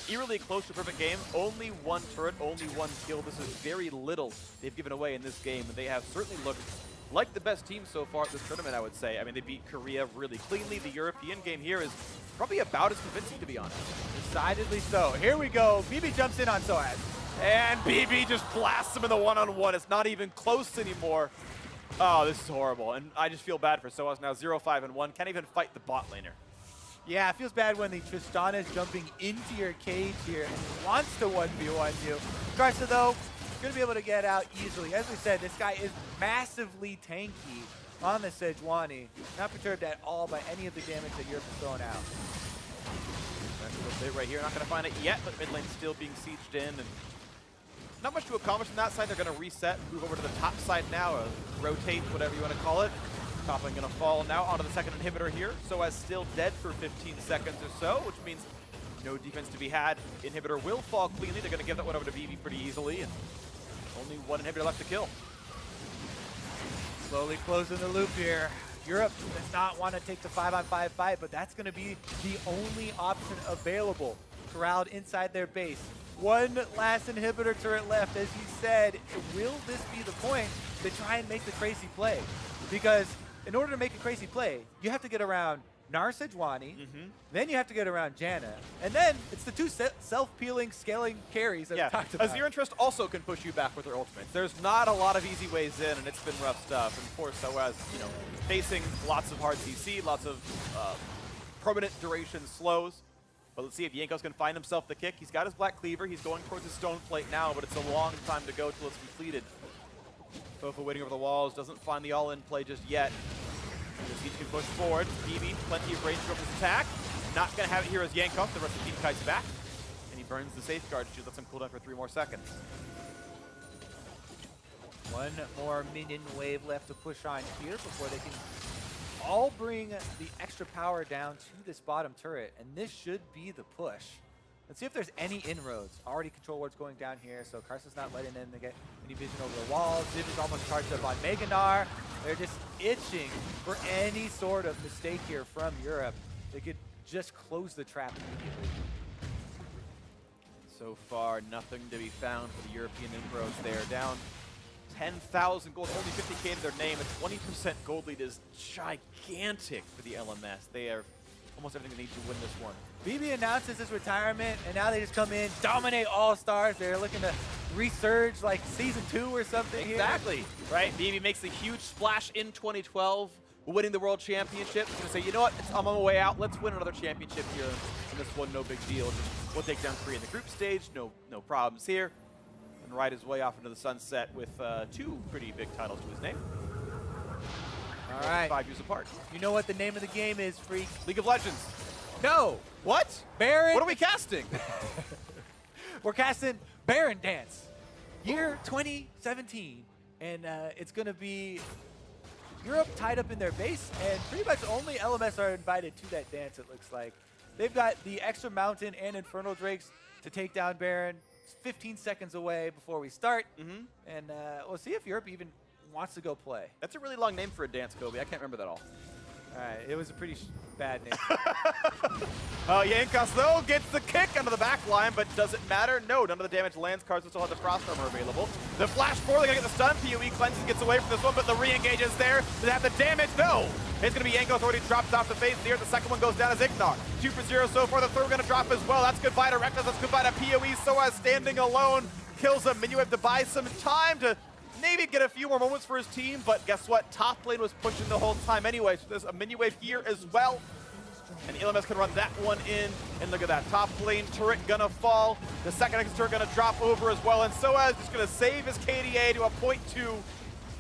eerily close to a perfect game. Only 1 turret, only 1 kill. This is very little they've given away in this game, and they have certainly looked like the best team so far at this tournament, I would say. I mean, they beat Korea really cleanly. The European game here is probably about as convincing, to be honest. Decidedly so. Here we go. BB jumps in on Soaz. And BB just blasts him in the one-on-one. It's not even close anymore. Oh, this is horrible. And I just feel bad for Soaz now. 0-5-1. Can't even fight the bot laner. Yeah, it feels bad when the Tristana is jumping into your cage here and wants to 1v1 you. Karsa, though, going to be able to get out easily. As we said, this guy is massively tanky on the Sejuani. Not perturbed at all by any of the damage that Europe has thrown out. Right here, not going to find it yet, but mid lane still being sieged in. And not much to accomplish on that side. They're going to reset, move over to the top side now, rotate, whatever you want to call it. Top lane going to fall now onto the second inhibitor here. Soaz still dead for 15 seconds or so, which means no defense to be had. Inhibitor will fall cleanly. They're going to give that one over to BB pretty easily, and only 1 inhibitor left to kill. Slowly closing the loop here. Europe does not want to take the 5-on-5 fight, but that's going to be the only option available. Corralled inside their base. 1 last inhibitor turret left. As you said, will this be the point to try and make the crazy play? Because in order to make a crazy play, you have to get around Nar Sejuani, then you have to get around Janna, and then it's the 2 self-peeling, scaling carries that we talked about. Azir and Trist also can push you back with their ultimates. There's not a lot of easy ways in, and it's been rough stuff. And of course, Soaz, facing lots of hard CC, lots of permanent duration slows. But let's see if Jankos can find himself the kick. He's got his Black Cleaver. He's going towards his Stone Plate now, but it's a long time to go till it's completed. Fofo waiting over the walls, doesn't find the all-in play just yet. He can push forward. BB, plenty of range for his attack. Not going to have it here as Jankos. The rest of the team kites back. And he burns the safeguard. She lets him cool down for 3 more seconds. 1 more minion wave left to push on here before they can all bring the extra power down to this bottom turret. And this should be the push. Let's see if there's any inroads. Already control ward's going down here, so Karsa's not letting them get any vision over the walls. Ziv is almost charged up on Meganar. They're just itching for any sort of mistake here from Europe. They could just close the trap immediately. So far, nothing to be found for the European inroads there. Down 10,000 gold, only 50k to their name. A 20% gold lead is gigantic for the LMS. They are almost everything they need to win this one. BB announces his retirement, and now they just come in, dominate All-Stars. They're looking to resurge like Season 2 or something. Exactly, here. Right? BB makes a huge splash in 2012, winning the World Championship. He's going to say, you know what, I'm on my way out. Let's win another championship here. And this one, no big deal. We'll take down Korea in the group stage. No problems here. And ride his way off into the sunset with 2 pretty big titles to his name. All right. 5 years apart. You know what the name of the game is, Freak? League of Legends. No. What? Baron. What are we casting? We're casting Baron Dance. Year 2017. And it's going to be Europe tied up in their base, and pretty much only LMS are invited to that dance, it looks like. They've got the extra mountain and Infernal Drakes to take down Baron. It's 15 seconds away before we start. And we'll see if Europe even wants to go play. That's a really long name for a dance, Kobe. I can't remember that all. All right, it was a pretty bad name. Yankas, though, gets the kick under the back line, but does it matter? No, none of the damage lands. Cards still have the Frost Armor available. The Flash forward, they're going to get the stun. PoE cleanses, gets away from this one, but the re-engage is there. Does it have the damage? No! It's going to be Yanko's already dropped off the face here. The second one goes down as Ignar. 2 for 0 so far. The third going to drop as well. That's goodbye to Reckless. That's goodbye to PoE. Soaz standing alone. Kills him. Minuet to buy some time to maybe get a few more moments for his team, but guess what? Top lane was pushing the whole time anyway, so there's a mini-wave here as well. And LMS can run that one in, and look at that. Top lane turret gonna fall. The second next turret gonna drop over as well, and Soaz just gonna save his KDA to a 0.2,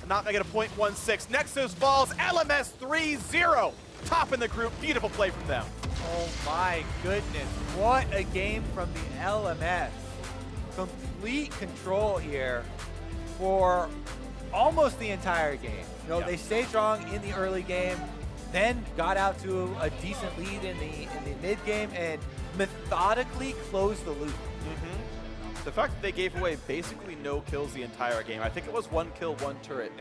not make it a 0.16. Nexus falls, LMS 3-0. Top in the group, beautiful play from them. Oh my goodness, what a game from the LMS. Complete control here for almost the entire game. You know, they stayed strong in the early game, then got out to a decent lead in the mid game and methodically closed the loop. The fact that they gave away basically no kills the entire game, I think it was 1 kill, 1 turret,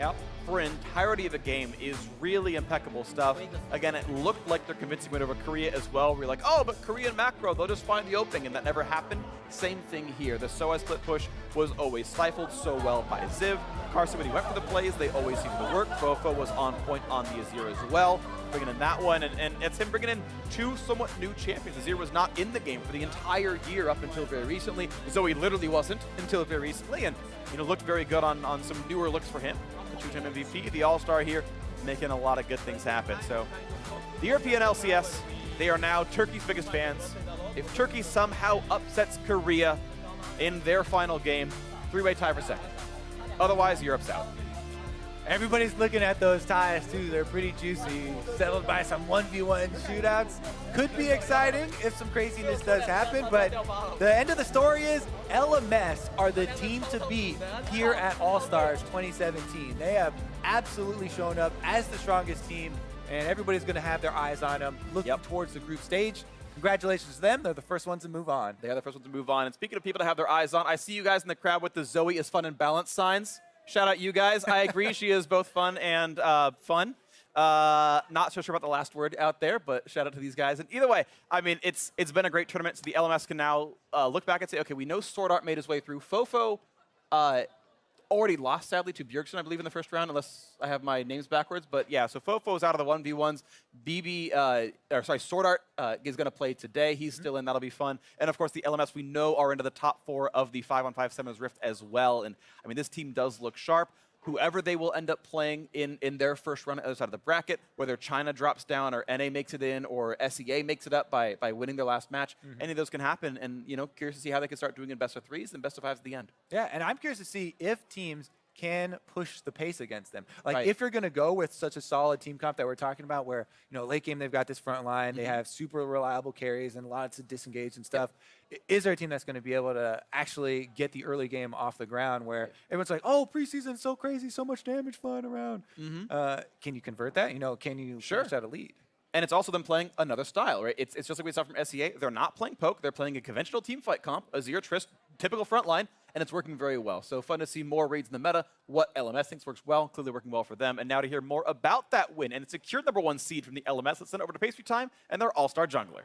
for an entirety of the game is really impeccable stuff. Again, it looked like their convincing win over Korea as well. We're like, oh, but Korean macro, they'll just find the opening, and that never happened. Same thing here. The Soaz split push was always stifled so well by Ziv. Carson, when he went for the plays, they always seemed to work. Fofo was on point on the Azir as well, bringing in that one, and it's him bringing in 2 somewhat new champions. Azir was not in the game for the entire year up until very recently. Zoe literally wasn't until very recently, and looked very good on some newer looks for him. The 2-time MVP, the All-Star here, making a lot of good things happen. So the European LCS, they are now Turkey's biggest fans. If Turkey somehow upsets Korea in their final game, 3-way tie for second. Otherwise, Europe's out. Everybody's looking at those ties too. They're pretty juicy. Settled by some 1v1 shootouts. Could be exciting if some craziness does happen, but the end of the story is LMS are the team to beat here at All-Stars 2017. They have absolutely shown up as the strongest team, and everybody's going to have their eyes on them, looking towards the group stage. Congratulations to them. They're the first ones to move on. They are the first ones to move on. And speaking of people to have their eyes on, I see you guys in the crowd with the Zoe is fun and balanced signs. Shout out you guys. I agree, she is both fun and fun. Not so sure about the last word out there, but shout out to these guys. And either way, I mean, it's been a great tournament, so the LMS can now look back and say, okay, we know Sword Art made his way through. Fofo already lost, sadly, to Bjergsen, I believe, in the first round, unless I have my names backwards. But yeah, so Fofo is out of the 1v1s. Sword Art is going to play today. He's still in. That'll be fun. And of course, the LMS we know are into the top 4 of the 5-on-5 Seminars Rift as well. And I mean, this team does look sharp. Whoever they will end up playing in their first run at the other side of the bracket, whether China drops down or NA makes it in or SEA makes it up by winning their last match, any of those can happen. And, curious to see how they can start doing in best of 3s and best of 5s at the end. Yeah, and I'm curious to see if teams can push the pace against them. Like, if you're going to go with such a solid team comp that we're talking about where, late game they've got this front line, they have super reliable carries and lots of disengage and stuff, is there a team that's going to be able to actually get the early game off the ground where everyone's like, oh, preseason's so crazy, so much damage flying around. Can you convert that? Can you push out a lead? And it's also them playing another style, right? It's just like we saw from SEA. They're not playing poke. They're playing a conventional team fight comp, Azir, Trist, typical front line, and it's working very well. So fun to see more raids in the meta, what LMS thinks works well, clearly working well for them. And now to hear more about that win and secured #1 seed from the LMS, let's send it over to Pastry Time and their all-star jungler.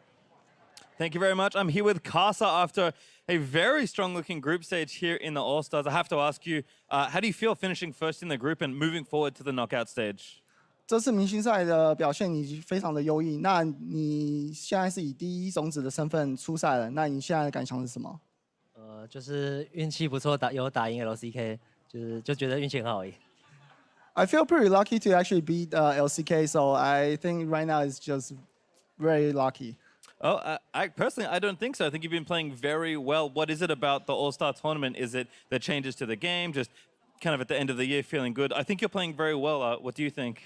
Thank you very much. I'm here with Casa after a very strong-looking group stage here in the All-Stars. I have to ask you, how do you feel finishing first in the group and moving forward to the knockout stage? 这次明星赛的表现已经非常的优异。那你现在是以第一种子的身份出赛了，那你现在的感想是什么？就是运气不错，有打赢 LCK，就觉得运气很好而已。I feel pretty lucky to actually beat LCK, so I think right now it's just very lucky. Oh, I personally, I don't think so. I think you've been playing very well. What is it about the All-Star tournament? Is it the changes to the game, just kind of at the end of the year feeling good? I think you're playing very well. What do you think?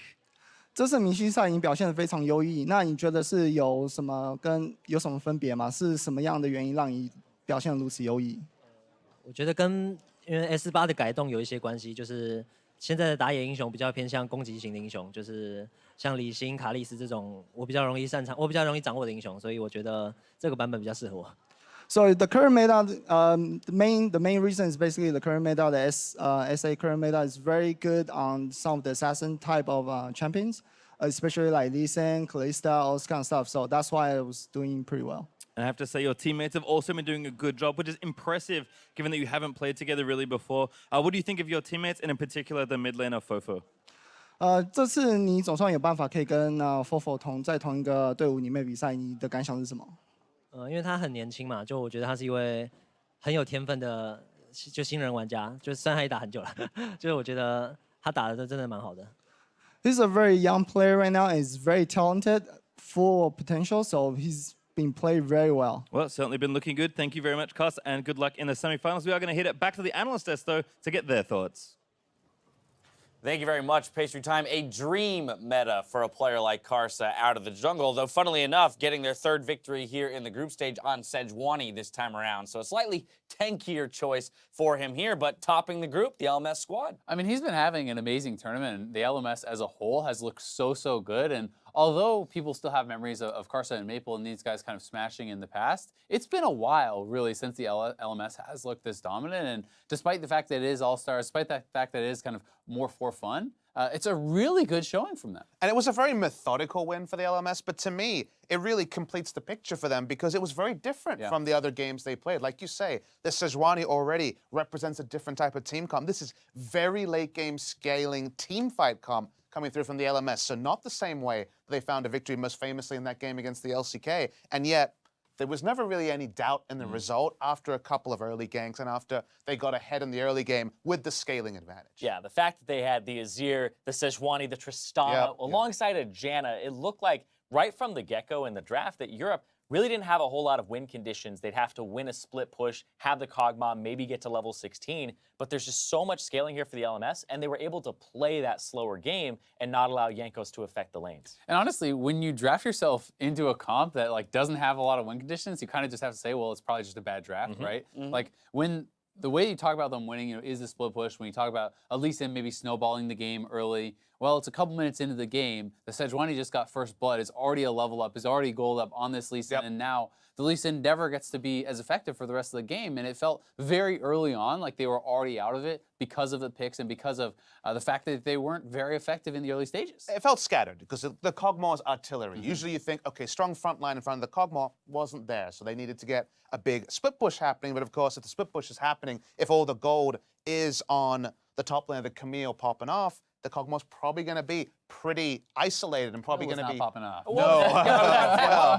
这次明星赛你表现得非常优异，那你觉得是有什么分别吗？是什么样的原因让你表现得如此优异？我觉得跟因为 S8的改动有一些关系，就是现在的打野英雄比较偏向攻击型的英雄，就是像李信、卡莉丝这种我比较容易掌握的英雄，所以我觉得这个版本比较适合我。So the current meta, the main reason is basically the current meta. The SA current meta is very good on some of the assassin type of champions, especially like Lee Sin, Kalista, all this kind of stuff. So that's why I was doing pretty well. And I have to say, your teammates have also been doing a good job, which is impressive, given that you haven't played together really before. What do you think of your teammates, and in particular the mid laner Fofo? 这次你总算有办法可以跟Fofo 在同一个队伍里面比赛，你的感想是什么？因为他很年轻嘛，就我觉得他是一位很有天分的就新人玩家，就虽然他也打很久了，就是我觉得他打的真的蛮好的。He's a very young player right now, and he's very talented, full of potential. So he's been played very well. Well, it's certainly been looking good. Thank you very much, Cos, and good luck in the semifinals. We are going to hit it back to the analyst desk, though, to get their thoughts. Thank you very much, Pastry Time. A dream meta for a player like Karsa out of the jungle, though funnily enough, getting their third victory here in the group stage on Sejuani this time around. So a slightly tankier choice for him here, but topping the group, the LMS squad. I mean, he's been having an amazing tournament, and the LMS as a whole has looked so good. And although people still have memories of Karsa and Maple and these guys kind of smashing in the past, it's been a while, really, since the LMS has looked this dominant. And despite the fact that it is All-Stars, despite the fact that it is kind of more for fun, it's a really good showing from them. And it was a very methodical win for the LMS, but to me, it really completes the picture for them because it was very different from the other games they played. Like you say, the Sejuani already represents a different type of team comp. This is very late game scaling team fight comp coming through from the LMS. So not the same way they found a victory most famously in that game against the LCK. And yet, there was never really any doubt in the result after a couple of early ganks and after they got ahead in the early game with the scaling advantage. Yeah, the fact that they had the Azir, the Sejuani, the Tristana, alongside a Janna, it looked like right from the get-go in the draft that Europe really didn't have a whole lot of win conditions. They'd have to win a split push, have the Kog'Maw, maybe get to level 16. But there's just so much scaling here for the LMS, and they were able to play that slower game and not allow Jankos to affect the lanes. And honestly, when you draft yourself into a comp that like doesn't have a lot of win conditions, you kind of just have to say, well, it's probably just a bad draft, right? Like when the way you talk about them winning, is the split push. When you talk about Lee Sin maybe snowballing the game early, well, it's a couple minutes into the game. The Sejuani just got first blood. Is already a level up. Is already gold up on this Lee Sin, and now the Lee Sin never gets to be as effective for the rest of the game. And it felt very early on like they were already out of it because of the picks and because of the fact that they weren't very effective in the early stages. It felt scattered because the Kog'Maw's artillery. Usually you think, okay, strong front line in front of the Kog'Maw wasn't there, so they needed to get a big split push happening. But of course, if the split push is happening, if all the gold is on the top lane of the Camille popping off, the Kog'Maw's probably going to be pretty isolated and probably going to be popping off. No,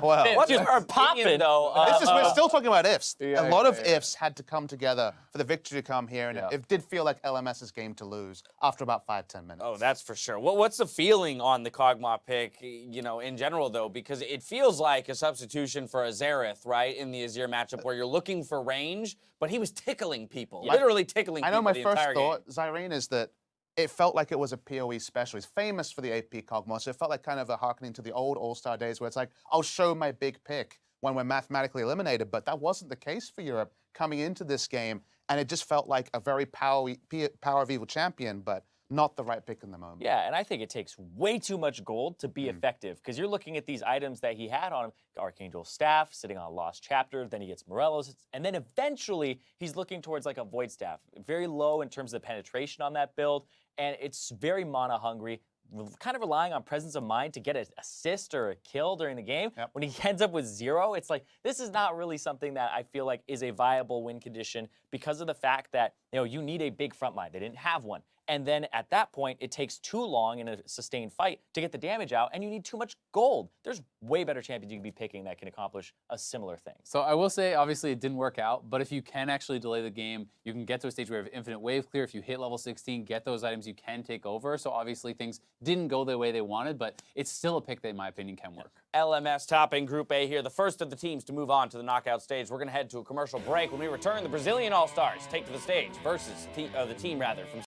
well. What's your popping though? We're still talking about ifs. Yeah, a lot of ifs had to come together for the victory to come here, and it did feel like LMS's game to lose after about 5-10 minutes. Oh, that's for sure. What's the feeling on the Kog'Maw pick, you know, in general, though? Because it feels like a substitution for a Xerath, right, in the Azir matchup where you're looking for range, but he was tickling people, literally tickling people. I know my the first entire thought, game. Zyrene, is that it felt like it was a PoE special. He's famous for the AP Kog'Maw, so it felt like kind of a hearkening to the old All-Star days where it's like, I'll show my big pick when we're mathematically eliminated, but that wasn't the case for Europe coming into this game, and it just felt like a very power of evil champion, but not the right pick in the moment. Yeah, and I think it takes way too much gold to be effective because you're looking at these items that he had on him, Archangel Staff, sitting on a Lost Chapter, then he gets Morelos, and then eventually he's looking towards like a Void Staff. Very low in terms of the penetration on that build, and it's very mana hungry, kind of relying on presence of mind to get an assist or a kill during the game. When he ends up with 0, it's like, this is not really something that I feel like is a viable win condition because of the fact that, you know, you need a big front line. They didn't have one. And then at that point, it takes too long in a sustained fight to get the damage out, and you need too much gold. There's way better champions you can be picking that can accomplish a similar thing. So I will say, obviously, it didn't work out, but if you can actually delay the game, you can get to a stage where you have infinite wave clear. If you hit level 16, get those items, you can take over. So obviously, things didn't go the way they wanted, but it's still a pick that, in my opinion, can work. LMS topping Group A here, the first of the teams to move on to the knockout stage. We're going to head to a commercial break. When we return, the Brazilian All-Stars take to the stage versus the team from